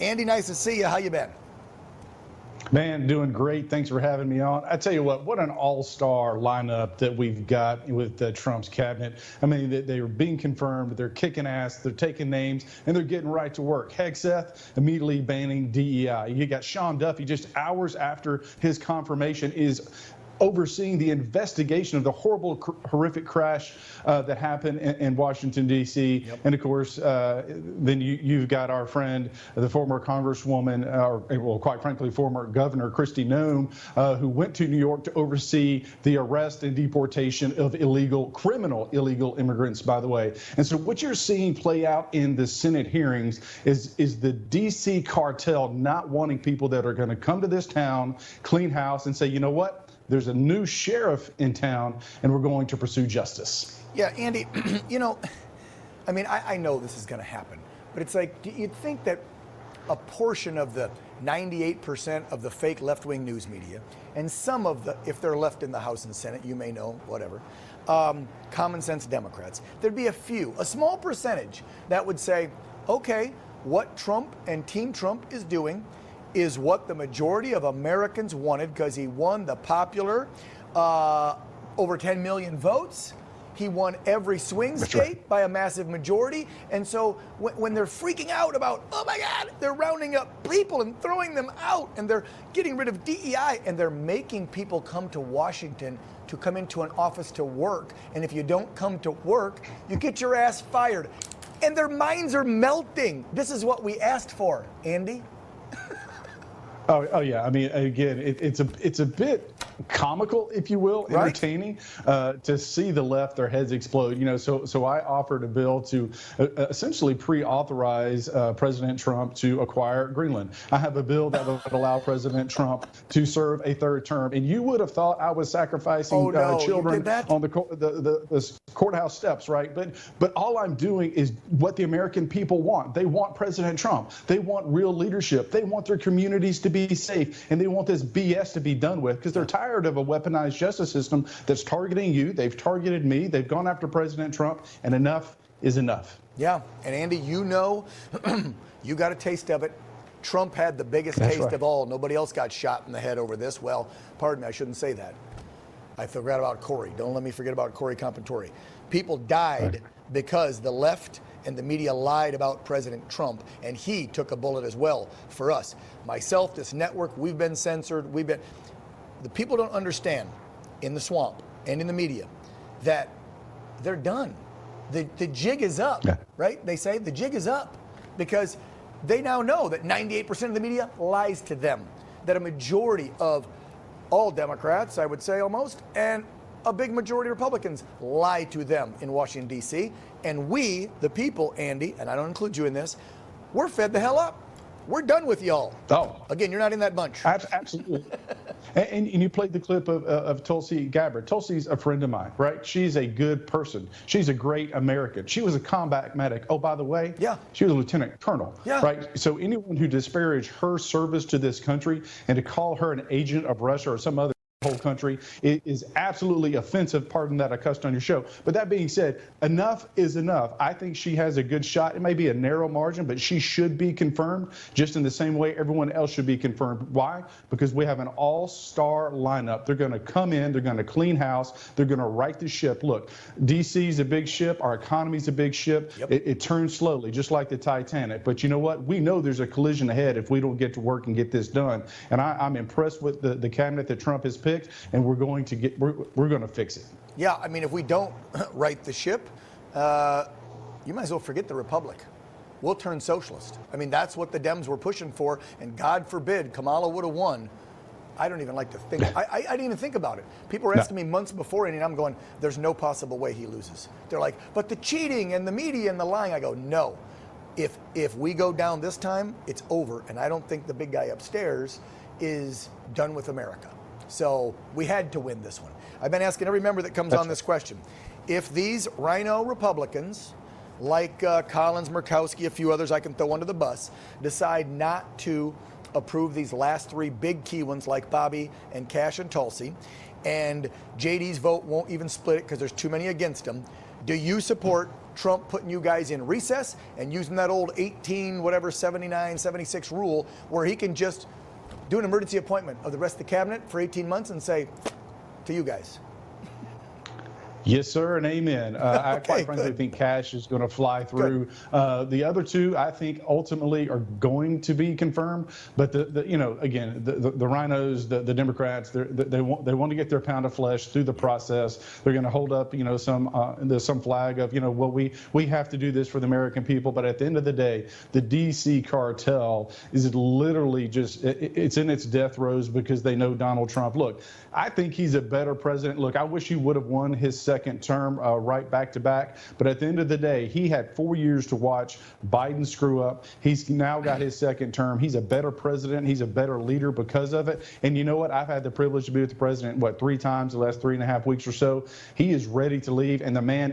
Andy, nice to see you. How you been? Man, doing great. Thanks for having me on. I tell you what an all-star lineup that we've got with Trump's cabinet. I mean, they are being confirmed. They're kicking ass. They're taking names, and they're getting right to work. Hegseth immediately banning DEI. You got Sean Duffy just hours after his confirmation is overseeing the investigation of the horrific crash that happened in Washington, D.C. Yep. And, of course, then you've got our friend, the former Congresswoman, well, quite frankly, former Governor Kristi Noem, who went to New York to oversee the arrest and deportation of criminal illegal immigrants, by the way. And so what you're seeing play out in the Senate hearings is the D.C. cartel not wanting people that are going to come to this town, clean house, and say, you know what? There's a new sheriff in town, and we're going to pursue justice. Yeah, Andy, I know this is going to happen, but it's like, you'd think that a portion of the 98% of the fake left-wing news media, and some of the, if they're left in the House and Senate, you may know, whatever, common sense Democrats, there'd be a small percentage that would say, okay, what Trump and Team Trump is doing is what the majority of Americans wanted, because he won the popular over 10 million votes. He won every swing state by a massive majority. And so when they're freaking out about, oh my God, they're rounding up people and throwing them out, and they're getting rid of DEI, and they're making people come to Washington to come into an office to work. And if you don't come to work, you get your ass fired. And their minds are melting. This is what we asked for, Andy. Oh yeah. I mean, again, it's a bit comical, if you will, entertaining, to see the left, their heads explode. So I offered a bill to essentially pre-authorize President Trump to acquire Greenland. I have a bill that would allow President Trump to serve a third term. And you would have thought I was sacrificing children on the courthouse steps, right? But all I'm doing is what the American people want. They want President Trump. They want real leadership. They want their communities to be safe, and they want this BS to be done with, because they're tired of a weaponized justice system that's targeting you. They've targeted me. They've gone after President Trump, and enough is enough. Yeah, and Andy, you got a taste of it. Trump had the biggest taste of all. Nobody else got shot in the head over this. Well, pardon me, I shouldn't say that. I forgot about Corey. Don't let me forget about Corey Compantore. People died because the left and the media lied about President Trump, and he took a bullet as well for us. Myself, this network, we've been censored. The people don't understand in the swamp and in the media that they're done. The jig is up, right? They say the jig is up, because they now know that 98% of the media lies to them, that a majority of all Democrats, I would say almost, and a big majority of Republicans lie to them in Washington, D.C. And we, the people, Andy, and I don't include you in this, we're fed the hell up. We're done with y'all. Oh. Again, you're not in that bunch. Absolutely. And you played the clip of Tulsi Gabbard. Tulsi's a friend of mine, right? She's a good person. She's a great American. She was a combat medic. Oh, by the way, she was a lieutenant colonel, right? So anyone who disparaged her service to this country and to call her an agent of Russia or some other whole country is absolutely offensive. Pardon that I cussed on your show. But that being said, enough is enough. I think she has a good shot. It may be a narrow margin, but she should be confirmed just in the same way everyone else should be confirmed. Why? Because we have an all-star lineup. They're going to come in. They're going to clean house. They're going to right the ship. Look, D.C. is a big ship. Our economy is a big ship. It turns slowly, just like the Titanic. But you know what? We know there's a collision ahead if we don't get to work and get this done. And I'm impressed with the cabinet that Trump has picked. And we're going to fix it. Yeah, I mean, if we don't right the ship, you might as well forget the republic. We'll turn socialist. I mean, that's what the Dems were pushing for, and God forbid Kamala would have won. I don't even like to think. I didn't even think about it. People were asking me months before, and I'm going, there's no possible way he loses. They're like, but the cheating and the media and the lying. I go, no. If we go down this time, it's over, and I don't think the big guy upstairs is done with America. So we had to win this one. I've been asking every member that comes on this question. If these rhino Republicans, like Collins, Murkowski, a few others I can throw under the bus, decide not to approve these last three big key ones like Bobby and Cash and Tulsi, and JD's vote won't even split it because there's too many against him, do you support Trump putting you guys in recess and using that old 79, 76 rule where he can just do an emergency appointment of the rest of the cabinet for 18 months and say, to you guys. Yes, sir, and amen. I quite frankly think cash is going to fly through. The other two, I think, ultimately are going to be confirmed. But again, the rhinos, the Democrats, they want to get their pound of flesh through the process. They're going to hold up, some flag of, well, we have to do this for the American people. But at the end of the day, the D.C. cartel is literally just it's in its death throes because they know Donald Trump. Look, I think he's a better president. Look, I wish he would have won his second term right back to back. But at the end of the day, he had 4 years to watch Biden screw up. He's now got his second term. He's a better president. He's a better leader because of it. And you know what? I've had the privilege to be with the president, 3 times the last 3.5 weeks or so. He is ready to leave, and the man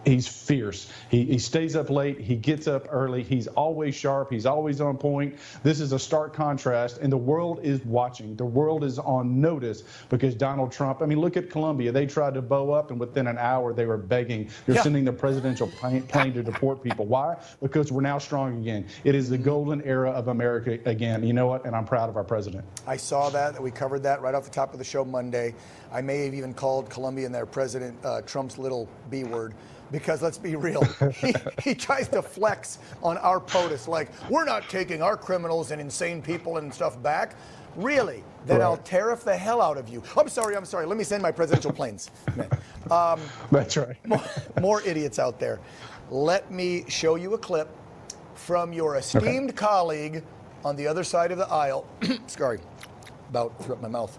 he's fierce. He stays up late. He gets up early. He's always sharp. He's always on point. This is a stark contrast, and the world is watching. The world is on notice because Donald Trump, look at Colombia. They tried to bow up, and within an hour, they were begging. They're sending the presidential plane to deport people. Why? Because we're now strong again. It is the golden era of America again. You know what? And I'm proud of our president. I saw that. We covered that right off the top of the show Monday. I may have even called Colombia and their president Trump's little B word. Because let's be real, he tries to flex on our POTUS like we're not taking our criminals and insane people and stuff back. Really? Then I'll tariff the hell out of you. I'm sorry. Let me send my presidential planes. That's right. More idiots out there. Let me show you a clip from your esteemed colleague on the other side of the aisle. Sorry, about threw up my mouth.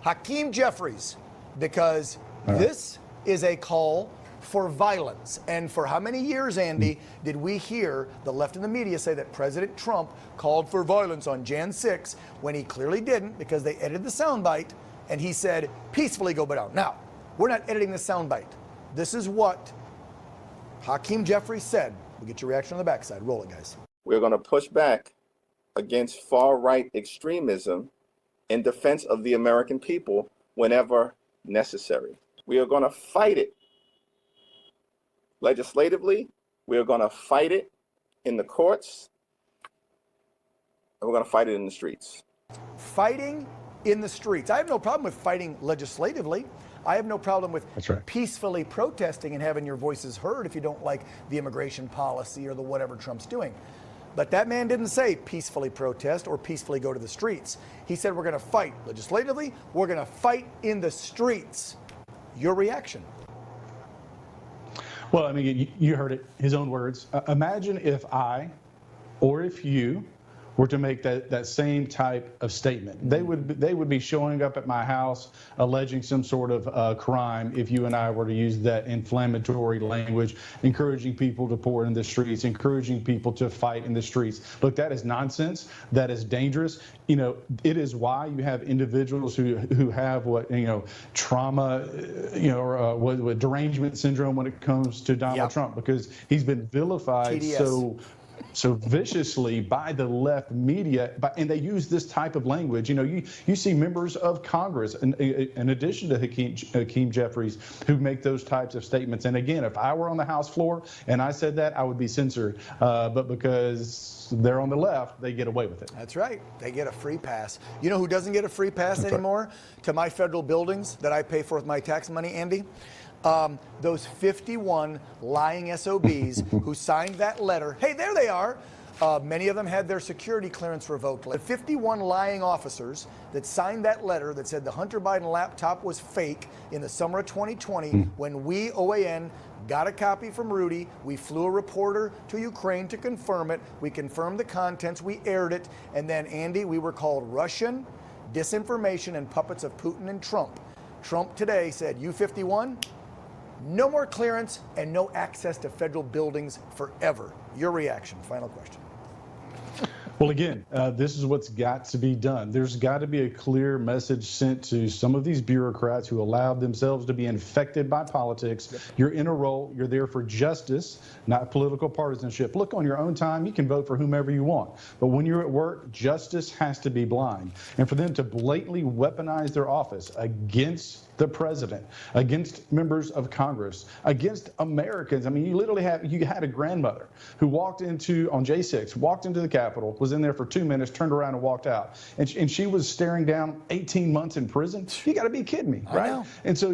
Hakeem Jeffries, because this is a call for violence. And for how many years, Andy, did we hear the left in the media say that President Trump called for violence on Jan 6 when he clearly didn't because they edited the soundbite and he said, peacefully go down. Now, we're not editing the soundbite. This is what Hakeem Jeffries said. We'll get your reaction on the backside. Roll it, guys. We're going to push back against far-right extremism in defense of the American people whenever necessary. We are going to fight it legislatively. We are going to fight it in the courts. And we're going to fight it in the streets. Fighting in the streets. I have no problem with fighting legislatively. I have no problem with peacefully protesting and having your voices heard if you don't like the immigration policy or the whatever Trump's doing. But that man didn't say peacefully protest or peacefully go to the streets. He said we're going to fight legislatively. We're going to fight in the streets. Your reaction? Well, you heard it, his own words. Imagine if I or if you were to make that same type of statement. They would be showing up at my house alleging some sort of crime if you and I were to use that inflammatory language, encouraging people to pour in the streets, encouraging people to fight in the streets. Look, that is nonsense. That is dangerous. It is why you have individuals who have trauma, or what derangement syndrome when it comes to Donald Trump, because he's been vilified so viciously by the left media, and they use this type of language. You see members of Congress, in addition to Hakeem Jeffries, who make those types of statements. And again, if I were on the House floor and I said that, I would be censored. But because they're on the left, they get away with it. That's right. They get a free pass. You know who doesn't get a free pass anymore to my federal buildings that I pay for with my tax money, Andy? Those 51 lying SOBs who signed that letter. Hey, there they are. Many of them had their security clearance revoked. The 51 lying officers that signed that letter that said the Hunter Biden laptop was fake in the summer of 2020 when we, OAN, got a copy from Rudy. We flew a reporter to Ukraine to confirm it. We confirmed the contents. We aired it. And then, Andy, we were called Russian, disinformation, and puppets of Putin and Trump. Trump today said, you 51, no more clearance and no access to federal buildings forever. Your reaction. Final question. Well, again, this is what's got to be done. There's got to be a clear message sent to some of these bureaucrats who allowed themselves to be infected by politics. You're in a role. You're there for justice, not political partisanship. Look, on your own time, you can vote for whomever you want. But when you're at work, justice has to be blind. And for them to blatantly weaponize their office against the president, against members of Congress, against Americans. I mean, you had a grandmother who walked on J6, walked into the Capitol, was in there for 2 minutes, turned around and walked out. And she was staring down 18 months in prison. You got to be kidding me, right? I know. And so,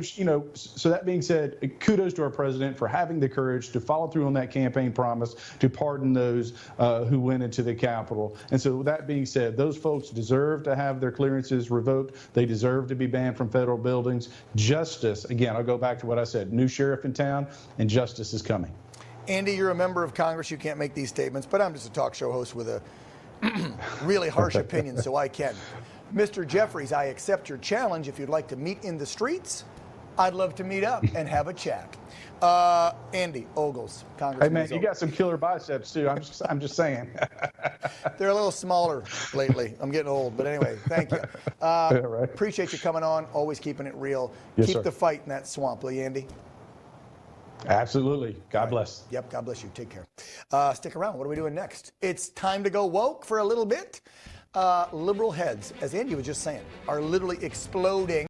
so that being said, kudos to our president for having the courage to follow through on that campaign promise to pardon those who went into the Capitol. And so with that being said, those folks deserve to have their clearances revoked. They deserve to be banned from federal buildings. Justice, again, I'll go back to what I said, new sheriff in town, and justice is coming. Andy, you're a member of Congress. You can't make these statements, but I'm just a talk show host with a really harsh opinion, so I can. Mr. Jeffries, I accept your challenge. If you'd like to meet in the streets, I'd love to meet up and have a chat. Andy, Ogles, Congressman. Hey, man, you got some killer biceps, too. I'm just saying. They're a little smaller lately. I'm getting old, but anyway, thank you. Right. Appreciate you coming on, always keeping it real. Yes, Keep sir. the fight in that swamp, will you, Andy? Absolutely. God bless. Yep, God bless you. Take care. Stick around. What are we doing next? It's time to go woke for a little bit. Liberal heads, as Andy was just saying, are literally exploding.